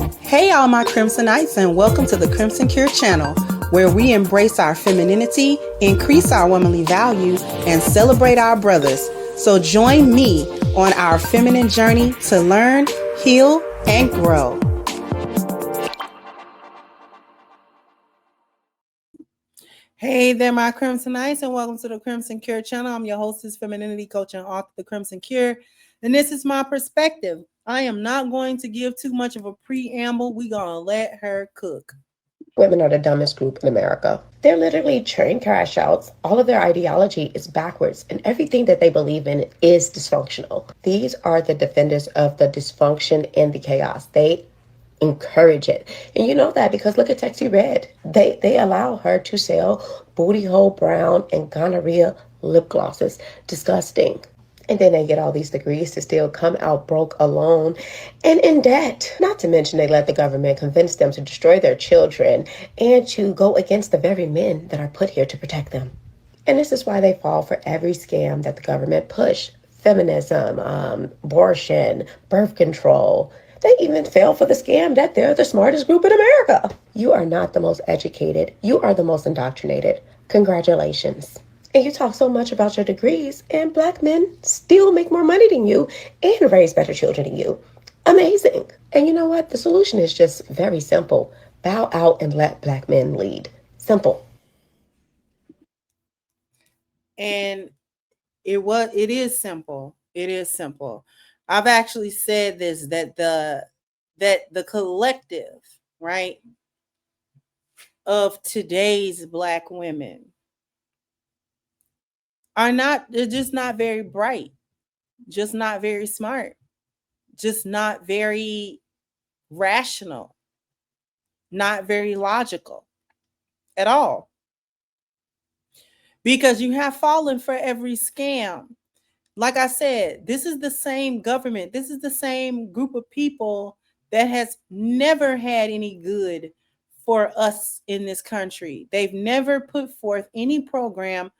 Hey, all my Crimsonites, and welcome to the Crimson Cure channel, where we embrace our femininity, increase our womanly value, and celebrate our brothers. So join me on our feminine journey to learn, heal, and grow. Hey there, my Crimsonites, and welcome to the Crimson Cure channel. I'm your hostess, femininity coach, and author of The Crimson Cure, and this is my perspective. I am not going to give too much of a preamble. We're going to let her cook. Women are the dumbest group in America. They're literally train crash outs. All of their ideology is backwards, and everything that they believe in is dysfunctional. These are the defenders of the dysfunction and the chaos. They encourage it. And you know that because look at Texie Red. They allow her to sell booty hole brown and gonorrhea lip glosses. Disgusting. And then they get all these degrees to still come out broke alone and in debt. Not to mention they let the government convince them to destroy their children and to go against the very men that are put here to protect them. And this is why they fall for every scam that the government push. Feminism, abortion, birth control. They even fail for the scam that they're the smartest group in America. You are not the most educated. You are the most indoctrinated. Congratulations. And you talk so much about your degrees, and Black men still make more money than you and raise better children than you. Amazing. And you know what? The solution is just very simple. Bow out and let Black men lead. Simple. And it is simple. It is simple. I've actually said this, that the collective, right, of today's Black women they're just not very bright, just not very smart, just not very rational, not very logical at all. Because you have fallen for every scam. Like I said, this is the same government. This is the same group of people that has never had any good for us in this country. They've never put forth any program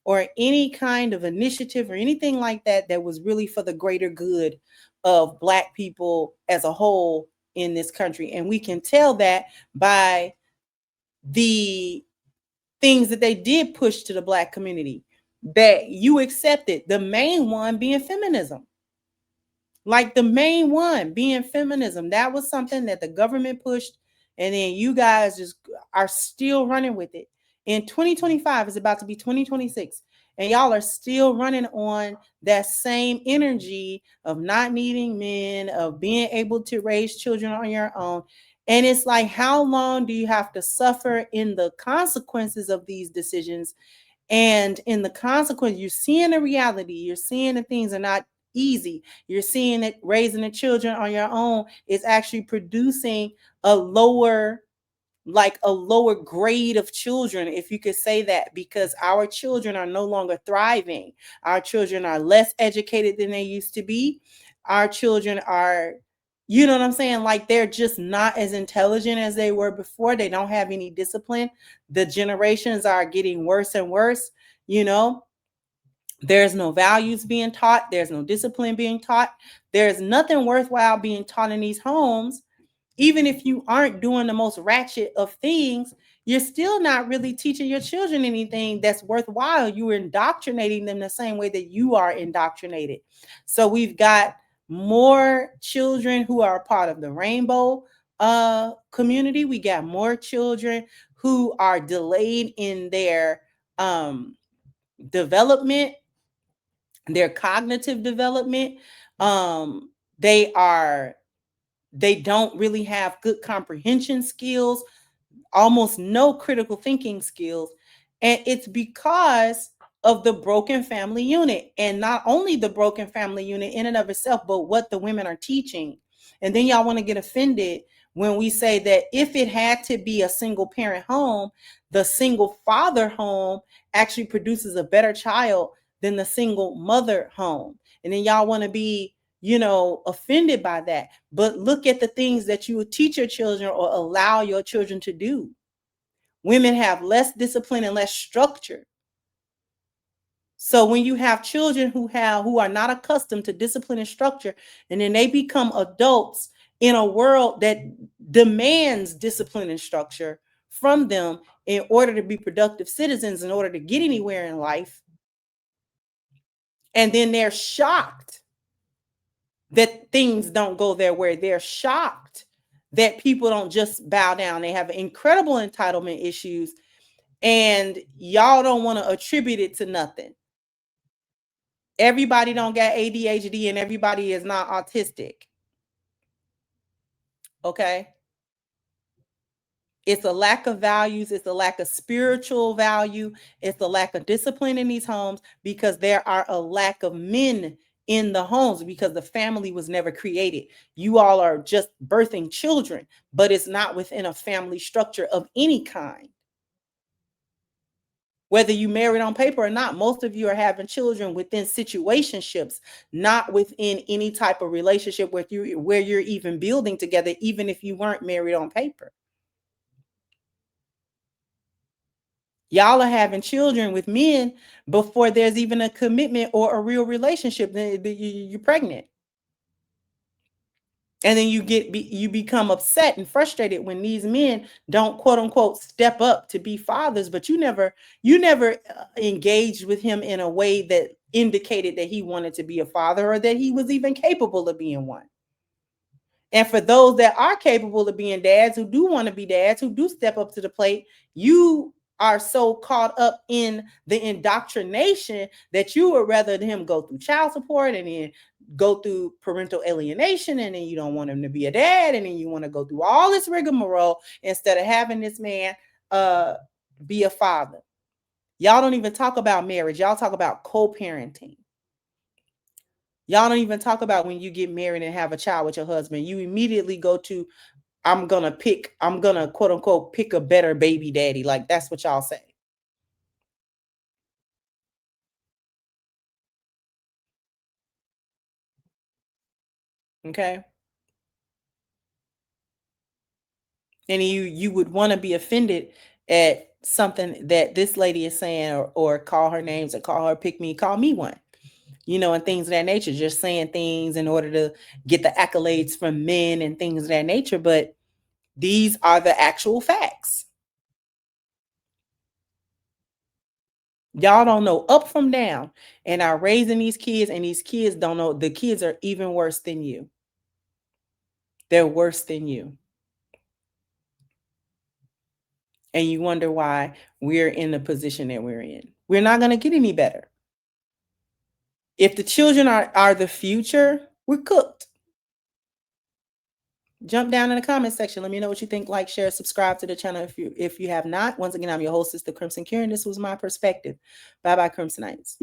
or any kind of initiative or anything like that that was really for the greater good of Black people as a whole in this country. And we can tell that by the things that they did push to the Black community that you accepted, the main one being feminism. Like the main one being feminism. That was something that the government pushed, and then you guys just are still running with it. In 2025, it's about to be 2026, and y'all are still running on that same energy of not needing men, of being able to raise children on your own. And it's like, how long do you have to suffer in the consequences of these decisions? And in the consequence, you're seeing the reality, you're seeing that things are not easy. You're seeing that raising the children on your own is actually producing a lower grade of children, if you could say that, because our children are no longer thriving. Our children are less educated than they used to be. Our children are, you know what I'm saying? Like they're just not as intelligent as they were before. They don't have any discipline. The generations are getting worse and worse, you know. There's no values being taught. There's no discipline being taught. There's nothing worthwhile being taught in these homes. Even if you aren't doing the most ratchet of things, you're still not really teaching your children anything that's worthwhile. You are indoctrinating them the same way that you are indoctrinated. So we've got more children who are a part of the rainbow community. We got more children who are delayed in their development, their cognitive development. Um, they don't really have good comprehension skills, almost no critical thinking skills. And it's because of the broken family unit. And not only the broken family unit in and of itself, but what the women are teaching. And then y'all want to get offended when we say that if it had to be a single parent home, the single father home actually produces a better child than the single mother home. And then y'all want to be, offended by that. But look at the things that you teach your children or allow your children to do. Women have less discipline and less structure. So when you have children who are not accustomed to discipline and structure, and then they become adults in a world that demands discipline and structure from them in order to be productive citizens, in order to get anywhere in life. And then they're shocked that things don't go their way. They're shocked that people don't just bow down. They have incredible entitlement issues, and y'all don't want to attribute it to nothing. Everybody don't got ADHD and everybody is not autistic. Okay? It's a lack of values, it's a lack of spiritual value, it's a lack of discipline in these homes because there are a lack of men in the homes because the family was never created. You all are just birthing children, but it's not within a family structure of any kind. Whether you married on paper or not, most of you are having children within situationships, not within any type of relationship with you where you're even building together, even if you weren't married on paper. Y'all are having children with men before there's even a commitment or a real relationship. You're pregnant. And then you become upset and frustrated when these men don't quote unquote step up to be fathers, but you never engaged with him in a way that indicated that he wanted to be a father or that he was even capable of being one. And for those that are capable of being dads, who do want to be dads, who do step up to the plate, you are so caught up in the indoctrination that you would rather him go through child support and then go through parental alienation, and then you don't want him to be a dad, and then you want to go through all this rigmarole instead of having this man be a father. Y'all don't even talk about marriage. Y'all talk about co-parenting. Y'all don't even talk about when you get married and have a child with your husband. You immediately go to, I'm gonna quote unquote pick a better baby daddy. Like that's what y'all say. Okay. And you would want to be offended at something that this lady is saying, or call her names, or call her pick me, call me one. And things of that nature, just saying things in order to get the accolades from men and things of that nature. But these are the actual facts. Y'all don't know up from down and are raising these kids, and these kids don't know. The kids are even worse than you. They're worse than you. And you wonder why we're in the position that we're in. We're not going to get any better. If the children are the future, we're cooked. Jump down in the comment section. Let me know what you think. Like, share, subscribe to the channel if you have not. Once again, I'm your host, Sister Crimson Kieran. This was my perspective. Bye bye, Crimsonites.